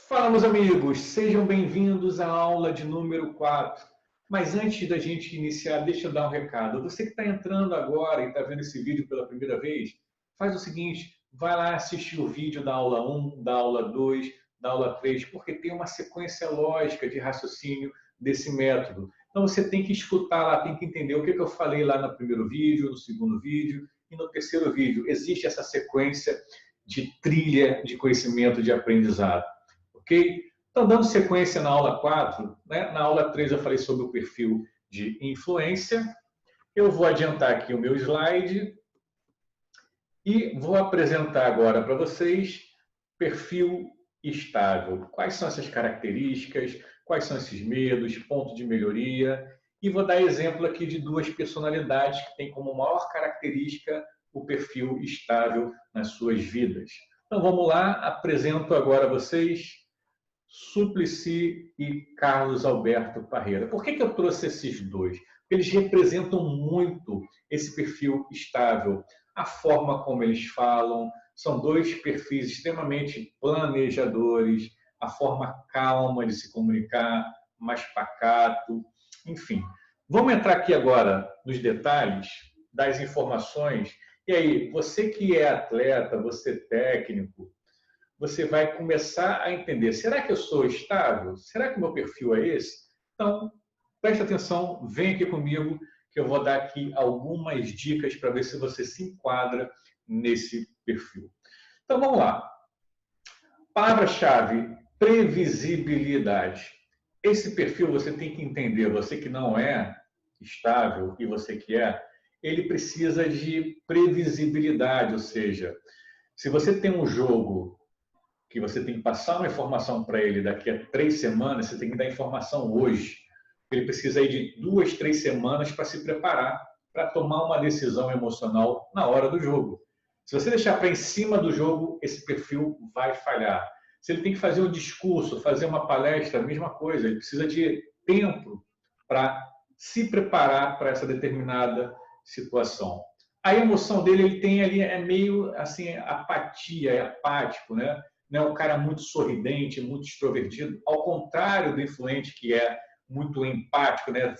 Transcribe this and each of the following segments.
Fala, meus amigos, sejam bem-vindos à aula de número 4. Mas antes da gente iniciar, deixa eu dar um recado. Você que está entrando agora e está vendo esse vídeo pela primeira vez, faz o seguinte, vai lá assistir o vídeo da aula 1, da aula 2, da aula 3, porque tem uma sequência lógica de raciocínio desse método. Então você tem que escutar lá, tem que entender o que eu falei lá no primeiro vídeo, no segundo vídeo e no terceiro vídeo. Existe essa sequência de trilha de conhecimento de aprendizado. Ok? Então, dando sequência na aula 4, né? Na aula 3 eu falei sobre o perfil de influência. Eu vou adiantar aqui o meu slide e vou apresentar agora para vocês perfil estável. Quais são essas características, quais são esses medos, ponto de melhoria. E vou dar exemplo aqui de duas personalidades que têm como maior característica o perfil estável nas suas vidas. Então, vamos lá, apresento agora a vocês Suplicy e Carlos Alberto Parreira. Por que eu trouxe esses dois? Porque eles representam muito esse perfil estável, a forma como eles falam, são dois perfis extremamente planejadores, a forma calma de se comunicar, mais pacato, enfim. Vamos entrar aqui agora nos detalhes das informações. E aí, você que é atleta, você é técnico, você vai começar a entender, será que eu sou estável? Será que o meu perfil é esse? Então, preste atenção, vem aqui comigo, que eu vou dar aqui algumas dicas para ver se você se enquadra nesse perfil. Então, vamos lá. Palavra-chave, previsibilidade. Esse perfil você tem que entender, você que não é estável e você que é, ele precisa de previsibilidade, ou seja, se você tem um jogo que você tem que passar uma informação para ele daqui a 3 semanas, você tem que dar informação hoje. Ele precisa aí de 2, 3 semanas para se preparar, para tomar uma decisão emocional na hora do jogo. Se você deixar para em cima do jogo, esse perfil vai falhar. Se ele tem que fazer um discurso, fazer uma palestra, a mesma coisa. Ele precisa de tempo para se preparar para essa determinada situação. A emoção dele, ele tem ali, é meio assim, apatia, é apático, né? Não é um cara muito sorridente, muito extrovertido, ao contrário do influente, que é muito empático, né?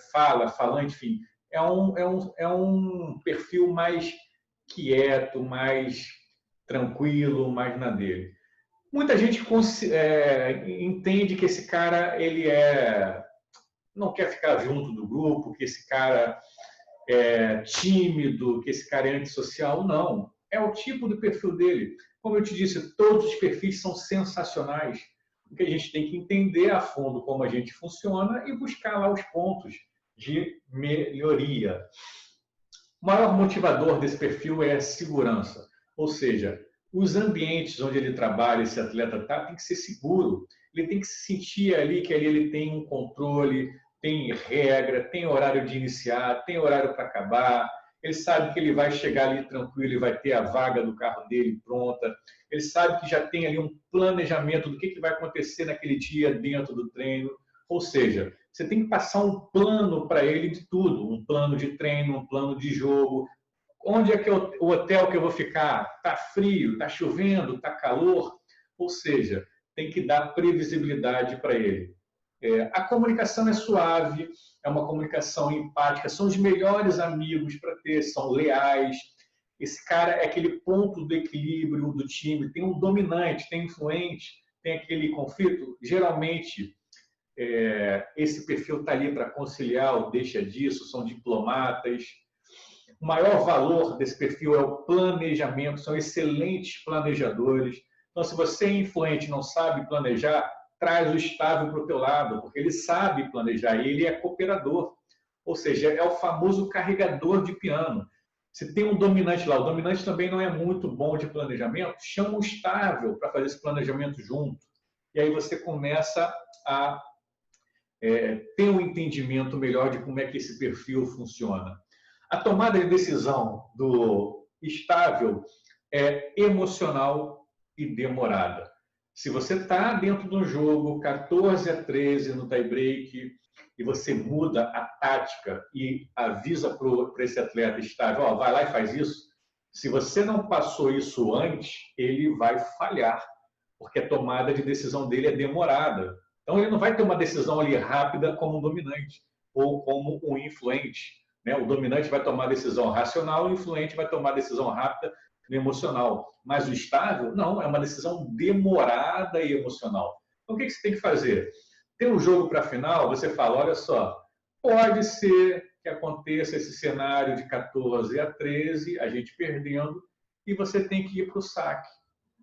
Falante, enfim. É um perfil mais quieto, mais tranquilo, mais na dele. Muita gente entende que esse cara não quer ficar junto do grupo, que esse cara é tímido, que esse cara é antissocial. Não. É o tipo do perfil dele. Como eu te disse, todos os perfis são sensacionais, porque a gente tem que entender a fundo como a gente funciona e buscar lá os pontos de melhoria. O maior motivador desse perfil é a segurança, ou seja, os ambientes onde ele trabalha, esse atleta está, tem que ser seguro. Ele tem que se sentir ali que ali ele tem um controle, tem regra, tem horário de iniciar, tem horário para acabar. Ele sabe que ele vai chegar ali tranquilo e vai ter a vaga do carro dele pronta. Ele sabe que já tem ali um planejamento do que vai acontecer naquele dia dentro do treino. Ou seja, você tem que passar um plano para ele de tudo, um plano de treino, um plano de jogo. Onde é que é o hotel que eu vou ficar? Está frio? Está chovendo? Está calor? Ou seja, tem que dar previsibilidade para ele. A comunicação é suave, é uma comunicação empática, são os melhores amigos para ter, são leais. Esse cara é aquele ponto do equilíbrio do time, tem um dominante, tem influente, tem aquele conflito. Geralmente, esse perfil está ali para conciliar ou deixa disso, são diplomatas. O maior valor desse perfil é o planejamento, são excelentes planejadores. Então, se você é influente e não sabe planejar, traz o estável para o teu lado, porque ele sabe planejar e ele é cooperador. Ou seja, é o famoso carregador de piano. Se tem um dominante lá, o dominante também não é muito bom de planejamento, chama o estável para fazer esse planejamento junto. E aí você começa a ter um entendimento melhor de como é que esse perfil funciona. A tomada de decisão do estável é emocional e demorada. Se você está dentro de um jogo 14-13 no tie-break e você muda a tática e avisa para esse atleta estável, vai lá e faz isso, se você não passou isso antes, ele vai falhar, porque a tomada de decisão dele é demorada. Então, ele não vai ter uma decisão ali rápida como um dominante ou como um influente, né? O dominante vai tomar decisão racional, o influente vai tomar decisão rápida no emocional. Mas o estável, não, é uma decisão demorada e emocional. Então, o que você tem que fazer? Tem um jogo para a final, você fala, olha só, pode ser que aconteça esse cenário de 14-13, a gente perdendo, e você tem que ir para o saque.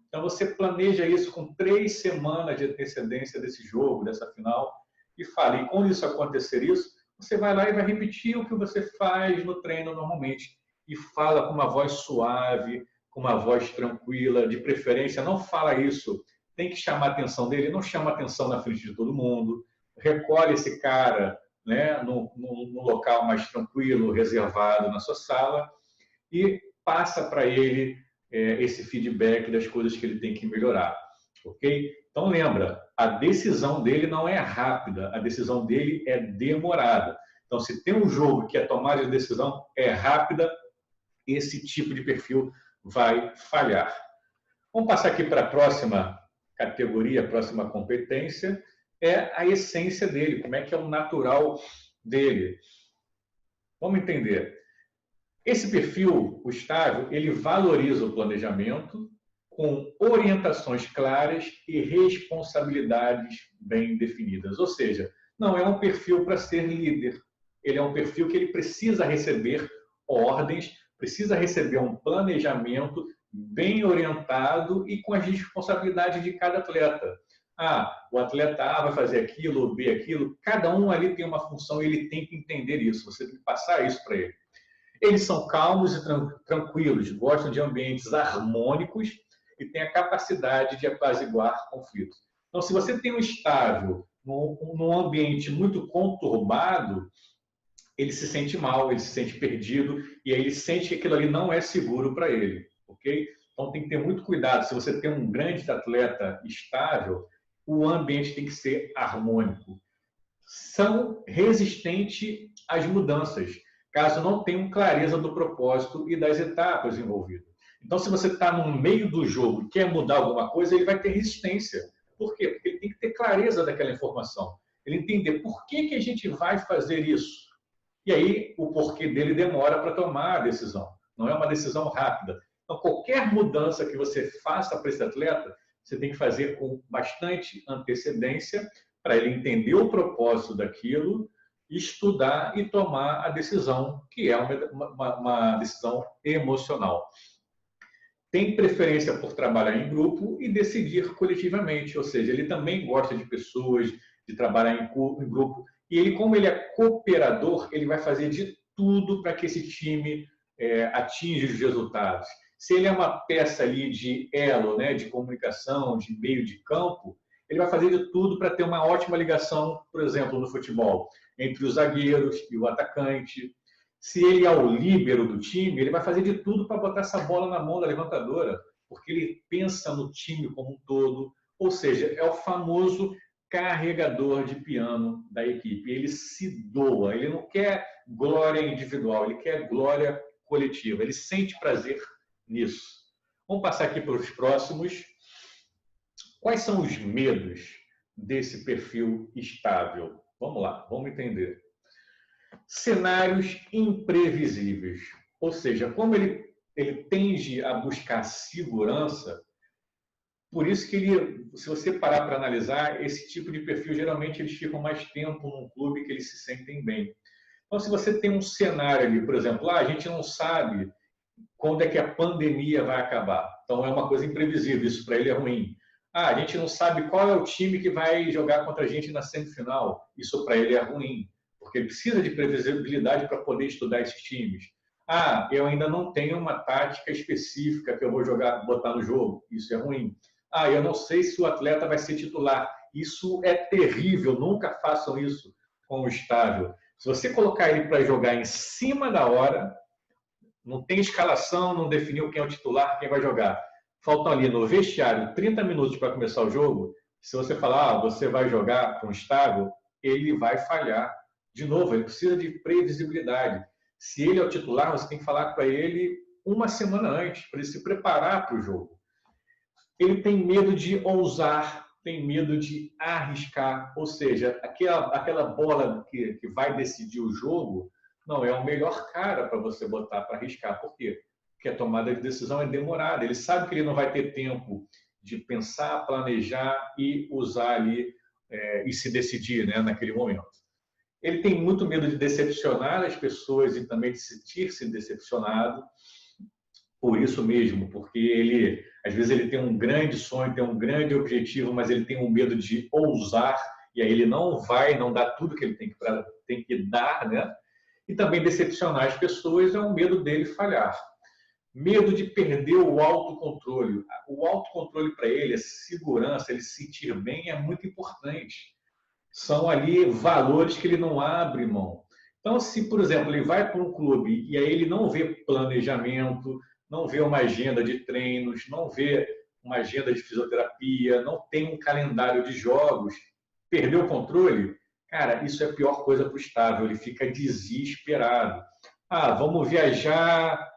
Então, você planeja isso com 3 semanas de antecedência desse jogo, dessa final, e fala, e quando isso acontecer isso, você vai lá e vai repetir o que você faz no treino normalmente, e fala com uma voz suave, com uma voz tranquila, de preferência, não fala isso, tem que chamar a atenção dele, não chama a atenção na frente de todo mundo, recolhe esse cara, né, num local mais tranquilo, reservado na sua sala, e passa para ele esse feedback das coisas que ele tem que melhorar, ok? Então lembra, a decisão dele não é rápida, a decisão dele é demorada. Então se tem um jogo que a tomada de decisão é rápida, esse tipo de perfil vai falhar. Vamos passar aqui para a próxima categoria, a próxima competência, é a essência dele, como é que é o natural dele. Vamos entender. Esse perfil, o estável, ele valoriza o planejamento com orientações claras e responsabilidades bem definidas. Ou seja, não é um perfil para ser líder. Ele é um perfil que ele precisa receber ordens, precisa receber um planejamento bem orientado e com as responsabilidades de cada atleta. O atleta A vai fazer aquilo, o B aquilo. Cada um ali tem uma função e ele tem que entender isso. Você tem que passar isso para ele. Eles são calmos e tranquilos, gostam de ambientes harmônicos e têm a capacidade de apaziguar conflitos. Então, se você tem um estável num ambiente muito conturbado, ele se sente mal, ele se sente perdido e aí ele sente que aquilo ali não é seguro para ele, ok? Então, tem que ter muito cuidado. Se você tem um grande atleta estável, o ambiente tem que ser harmônico. São resistentes às mudanças, caso não tenham clareza do propósito e das etapas envolvidas. Então, se você está no meio do jogo e quer mudar alguma coisa, ele vai ter resistência. Por quê? Porque ele tem que ter clareza daquela informação. Ele entender por que a gente vai fazer isso. E aí, o porquê dele demora para tomar a decisão. Não é uma decisão rápida. Então, qualquer mudança que você faça para esse atleta, você tem que fazer com bastante antecedência para ele entender o propósito daquilo, estudar e tomar a decisão, que é uma decisão emocional. Tem preferência por trabalhar em grupo e decidir coletivamente, ou seja, ele também gosta de pessoas, de trabalhar em grupo, e ele, como ele é cooperador, ele vai fazer de tudo para que esse time atinja os resultados. Se ele é uma peça ali de elo, né, de comunicação, de meio de campo, ele vai fazer de tudo para ter uma ótima ligação, por exemplo, no futebol, entre os zagueiros e o atacante. Se ele é o líbero do time, ele vai fazer de tudo para botar essa bola na mão da levantadora, porque ele pensa no time como um todo, ou seja, é o famoso carregador de piano da equipe. Ele se doa, ele não quer glória individual, ele quer glória coletiva, ele sente prazer nisso. Vamos passar aqui para os próximos. Quais são os medos desse perfil estável? Vamos lá, vamos entender. Cenários imprevisíveis, ou seja, como ele tende a buscar segurança, por isso que ele, se você parar para analisar, esse tipo de perfil, geralmente eles ficam mais tempo num clube que eles se sentem bem. Então, se você tem um cenário ali, por exemplo, a gente não sabe quando é que a pandemia vai acabar. Então, é uma coisa imprevisível, isso para ele é ruim. A gente não sabe qual é o time que vai jogar contra a gente na semifinal, isso para ele é ruim, porque ele precisa de previsibilidade para poder estudar esses times. Eu ainda não tenho uma tática específica que eu vou botar no jogo, isso é ruim. Eu não sei se o atleta vai ser titular, isso é terrível, nunca façam isso com o estável. Se você colocar ele para jogar em cima da hora, não tem escalação, não definiu quem é o titular, quem vai jogar. Faltam ali no vestiário 30 minutos para começar o jogo. Se você falar, você vai jogar para um estável, ele vai falhar. De novo, ele precisa de previsibilidade. Se ele é o titular, você tem que falar para ele uma semana antes, para ele se preparar para o jogo. Ele tem medo de ousar, tem medo de arriscar, ou seja, aquela bola que vai decidir o jogo não é o melhor cara para você botar para arriscar. Por quê? Porque a tomada de decisão é demorada. Ele sabe que ele não vai ter tempo de pensar, planejar e usar ali e se decidir, né, naquele momento. Ele tem muito medo de decepcionar as pessoas e também de sentir-se decepcionado. Por isso mesmo, porque ele, às vezes, ele tem um grande sonho, tem um grande objetivo, mas ele tem um medo de ousar, e aí ele não dá tudo que ele tem que dar, né? E também decepcionar as pessoas é um medo dele falhar. Medo de perder o autocontrole. O autocontrole para ele, a segurança, ele se sentir bem é muito importante. São ali valores que ele não abre mão. Então, se, por exemplo, ele vai para um clube e aí ele não vê planejamento, não vê uma agenda de treinos, não vê uma agenda de fisioterapia, não tem um calendário de jogos, perdeu o controle, cara, isso é a pior coisa para o estável, ele fica desesperado. Ah, vamos viajar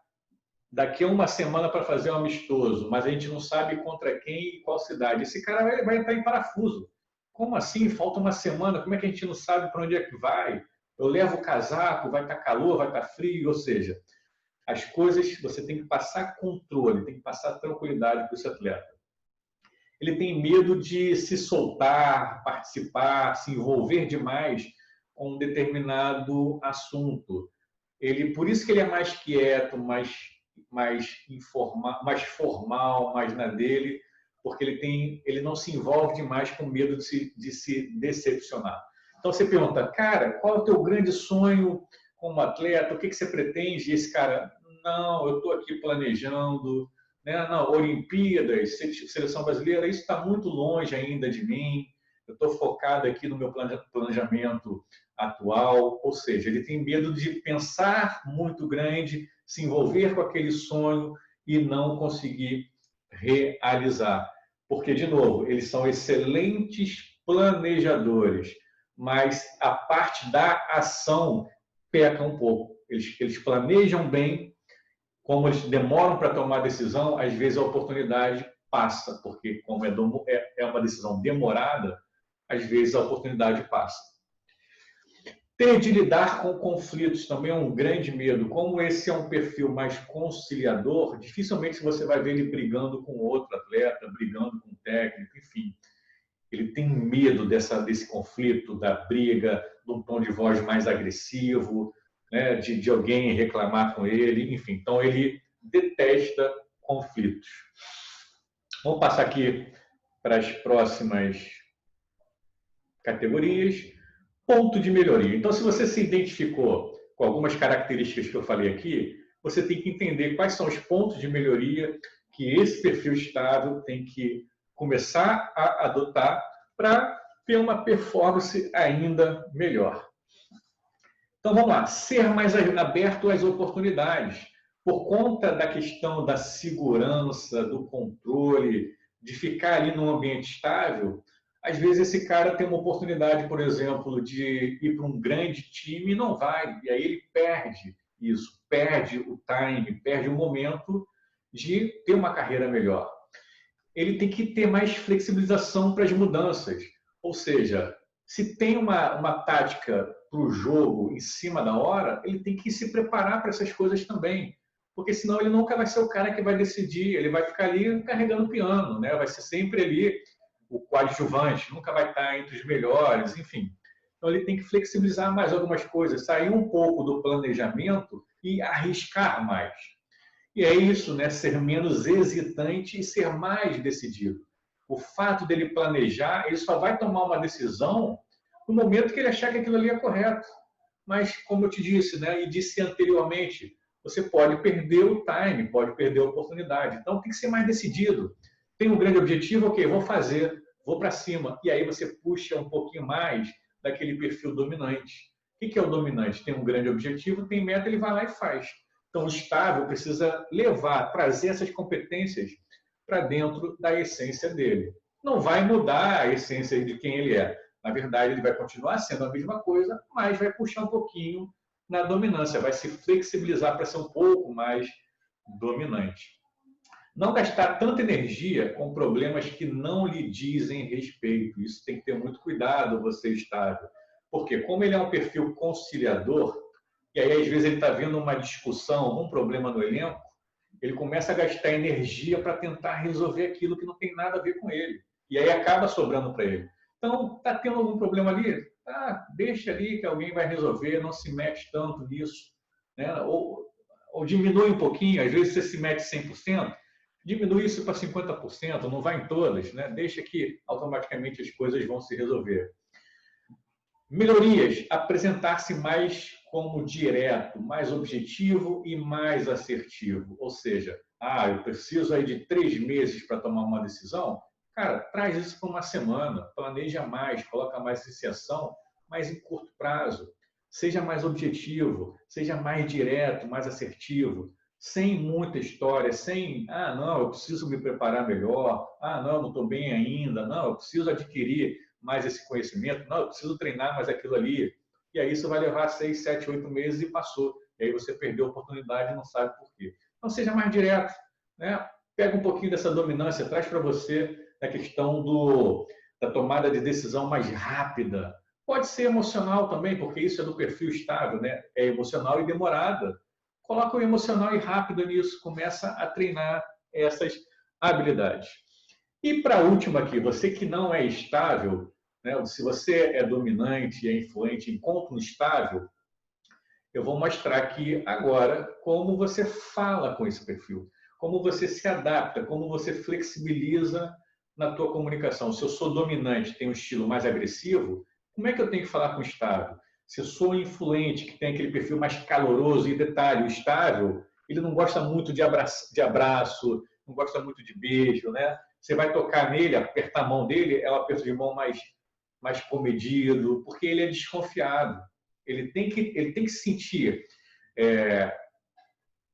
daqui a uma semana para fazer um amistoso, mas a gente não sabe contra quem e qual cidade. Esse cara vai estar em parafuso. Como assim? Falta uma semana, como é que a gente não sabe para onde é que vai? Eu levo o casaco, vai estar calor, vai estar frio, ou seja, as coisas você tem que passar controle, tem que passar tranquilidade para esse atleta. Ele tem medo de se soltar, participar, se envolver demais com um determinado assunto. Por isso que ele é mais quieto, mais formal, mais na dele, porque ele não se envolve demais com medo de se decepcionar. Então você pergunta, cara, qual é o teu grande sonho como atleta? O que você pretende? E esse cara, não, eu estou aqui planejando, né? Não, Olimpíadas, seleção brasileira, isso está muito longe ainda de mim. Eu estou focado aqui no meu planejamento atual, ou seja, ele tem medo de pensar muito grande, se envolver com aquele sonho e não conseguir realizar. Porque, de novo, eles são excelentes planejadores, mas a parte da ação peca um pouco. Eles planejam bem, como eles demoram para tomar a decisão, às vezes a oportunidade passa, porque como é uma decisão demorada, às vezes a oportunidade passa. Ter de lidar com conflitos também é um grande medo. Como esse é um perfil mais conciliador, dificilmente você vai ver ele brigando com outro atleta, brigando com um técnico, enfim. Ele tem medo desse conflito, da briga, de um tom de voz mais agressivo, né, de alguém reclamar com ele, enfim. Então, ele detesta conflitos. Vamos passar aqui para as próximas categorias. Ponto de melhoria. Então, se você se identificou com algumas características que eu falei aqui, você tem que entender quais são os pontos de melhoria que esse perfil estável tem que começar a adotar para ter uma performance ainda melhor. Então, vamos lá. Ser mais aberto às oportunidades. Por conta da questão da segurança, do controle, de ficar ali num ambiente estável, às vezes esse cara tem uma oportunidade, por exemplo, de ir para um grande time e não vai. E aí ele perde isso, perde o time, perde o momento de ter uma carreira melhor. Ele tem que ter mais flexibilização para as mudanças. Ou seja, se tem uma tática para o jogo em cima da hora, ele tem que se preparar para essas coisas também. Porque senão ele nunca vai ser o cara que vai decidir, ele vai ficar ali carregando o piano, né? Vai ser sempre ali o coadjuvante, nunca vai estar entre os melhores, enfim. Então ele tem que flexibilizar mais algumas coisas, sair um pouco do planejamento e arriscar mais. E é isso, né? Ser menos hesitante e ser mais decidido. O fato dele planejar, ele só vai tomar uma decisão no momento que ele achar que aquilo ali é correto. Mas, como eu te disse, né? E disse anteriormente, você pode perder o time, pode perder a oportunidade. Então, tem que ser mais decidido. Tem um grande objetivo, ok, vou fazer, vou para cima. E aí você puxa um pouquinho mais daquele perfil dominante. O que é o dominante? Tem um grande objetivo, tem meta, ele vai lá e faz. Então, o estável precisa trazer essas competências para dentro da essência dele. Não vai mudar a essência de quem ele é. Na verdade, ele vai continuar sendo a mesma coisa, mas vai puxar um pouquinho na dominância, vai se flexibilizar para ser um pouco mais dominante. Não gastar tanta energia com problemas que não lhe dizem respeito. Isso tem que ter muito cuidado, você estável. Porque como ele é um perfil conciliador, e aí às vezes ele está vendo uma discussão, um problema no elenco, ele começa a gastar energia para tentar resolver aquilo que não tem nada a ver com ele. E aí acaba sobrando para ele. Então, está tendo algum problema ali? Deixa ali que alguém vai resolver, não se mete tanto nisso. Né? Ou diminui um pouquinho, às vezes você se mete 100%, diminui isso para 50%, não vai em todas, né? Deixa que automaticamente as coisas vão se resolver. Melhorias, apresentar-se mais como direto, mais objetivo e mais assertivo. Ou seja, eu preciso aí de 3 meses para tomar uma decisão. Cara, traz isso para uma semana, planeja mais, coloca mais iniciação, mas em curto prazo. Seja mais objetivo, seja mais direto, mais assertivo, sem muita história, sem, não, eu preciso me preparar melhor, não estou bem ainda, não, eu preciso adquirir mais esse conhecimento, não, eu preciso treinar mais aquilo ali. E aí isso vai levar 6, 7, 8 meses e passou. E aí você perdeu a oportunidade e não sabe por quê. Então seja mais direto, né? Pega um pouquinho dessa dominância, traz para você a questão da tomada de decisão mais rápida. Pode ser emocional também, porque isso é do perfil estável, né? É emocional e demorada. Coloca o emocional e rápido nisso, começa a treinar essas habilidades. E para a última aqui, você que não é estável, né? Se você é dominante, é influente, encontra um estável, eu vou mostrar aqui agora como você fala com esse perfil, como você se adapta, como você flexibiliza na tua comunicação. Se eu sou dominante, tenho um estilo mais agressivo, como é que eu tenho que falar com o estável? Se eu sou influente, que tem aquele perfil mais caloroso, e detalhe, o estável, ele não gosta muito de abraço, não gosta muito de beijo, né? Você vai tocar nele, apertar a mão dele, é um aperto de mão mais comedido, porque ele é desconfiado. Ele tem que sentir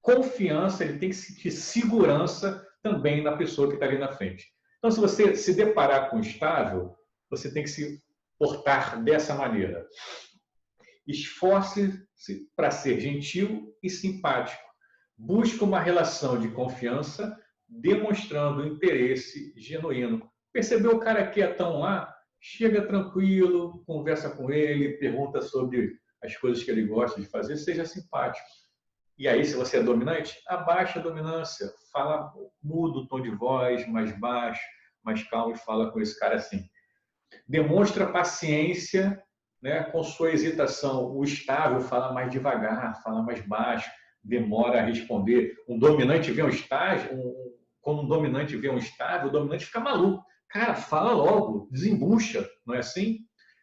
confiança, ele tem que sentir segurança também na pessoa que está ali na frente. Então, se você se deparar com o estável, você tem que se portar dessa maneira. Esforce-se para ser gentil e simpático. Busque uma relação de confiança, demonstrando interesse genuíno. Percebeu o cara quietão lá? Chega tranquilo, conversa com ele, pergunta sobre as coisas que ele gosta de fazer, seja simpático. E aí, se você é dominante, abaixa a dominância, fala, muda o tom de voz, mais baixo, mais calmo, e fala com esse cara assim. Demonstra paciência, né, com sua hesitação. O estável fala mais devagar, fala mais baixo, demora a responder. Um dominante vê um estágio, quando um dominante vê um estável, o dominante fica maluco. Cara, fala logo, desembucha, não é assim?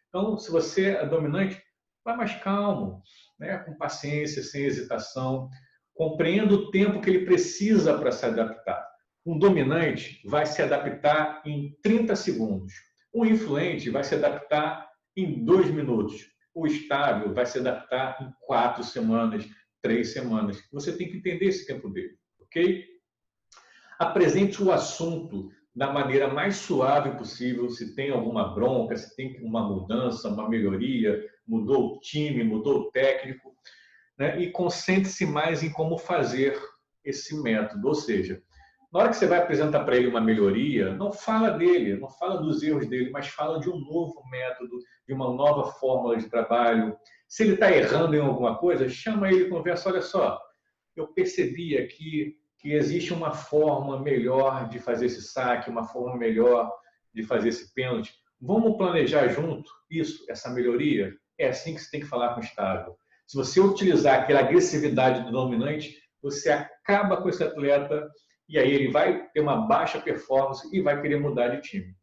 Então, se você é dominante, vai mais calmo, né? Com paciência, sem hesitação, compreenda o tempo que ele precisa para se adaptar. Um dominante vai se adaptar em 30 segundos. O influente vai se adaptar em 2 minutos. O estável vai se adaptar em 4 semanas, 3 semanas. Você tem que entender esse tempo dele, ok? Apresente o assunto da maneira mais suave possível. Se tem alguma bronca, se tem uma mudança, uma melhoria, mudou o time, mudou o técnico, né? E concentre-se mais em como fazer esse método. Ou seja, na hora que você vai apresentar para ele uma melhoria, não fala dele, não fala dos erros dele, mas fala de um novo método, de uma nova fórmula de trabalho. Se ele está errando em alguma coisa, chama ele e conversa. Olha só, eu percebi aqui que existe uma forma melhor de fazer esse saque, uma forma melhor de fazer esse pênalti. Vamos planejar junto isso, essa melhoria? É assim que você tem que falar com o estável. Se você utilizar aquela agressividade do dominante, você acaba com esse atleta e aí ele vai ter uma baixa performance e vai querer mudar de time.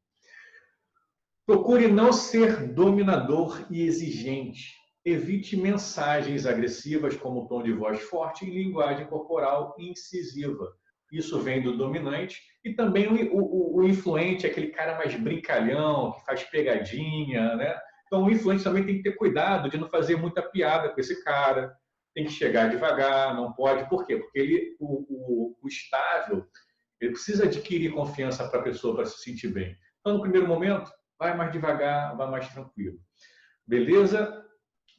Procure não ser dominador e exigente. Evite mensagens agressivas como tom de voz forte e linguagem corporal incisiva. Isso vem do dominante. E também o influente, aquele cara mais brincalhão, que faz pegadinha, né? Então o influente também tem que ter cuidado de não fazer muita piada com esse cara. Tem que chegar devagar, não pode. Por quê? Porque o estável, ele precisa adquirir confiança para a pessoa para se sentir bem. Então, no primeiro momento, vai mais devagar, vai mais tranquilo. Beleza?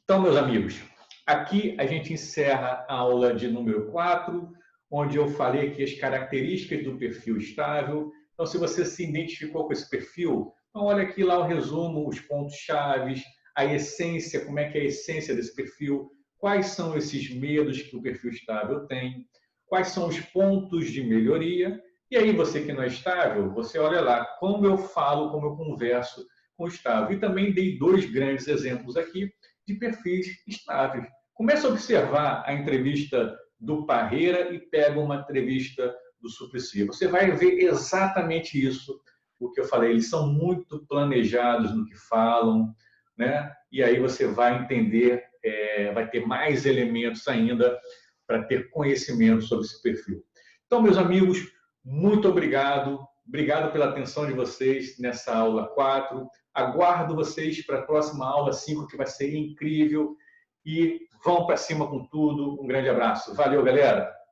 Então, meus amigos, aqui a gente encerra a aula de número 4. onde eu falei aqui as características do perfil estável. Então, se você se identificou com esse perfil, então olha aqui lá o resumo, os pontos-chave, a essência, como é que é a essência desse perfil, quais são esses medos que o perfil estável tem, quais são os pontos de melhoria. E aí, você que não é estável, você olha lá como eu falo, como eu converso com o estável. E também dei 2 grandes exemplos aqui de perfis estáveis. Comece a observar a entrevista do Parreira e pega uma entrevista do Suplicy. Você vai ver exatamente isso, o que eu falei. Eles são muito planejados no que falam, né? E aí você vai entender, vai ter mais elementos ainda para ter conhecimento sobre esse perfil. Então, meus amigos, muito obrigado. Obrigado pela atenção de vocês nessa aula 4. Aguardo vocês para a próxima aula 5, que vai ser incrível. E vão para cima com tudo. Um grande abraço. Valeu, galera!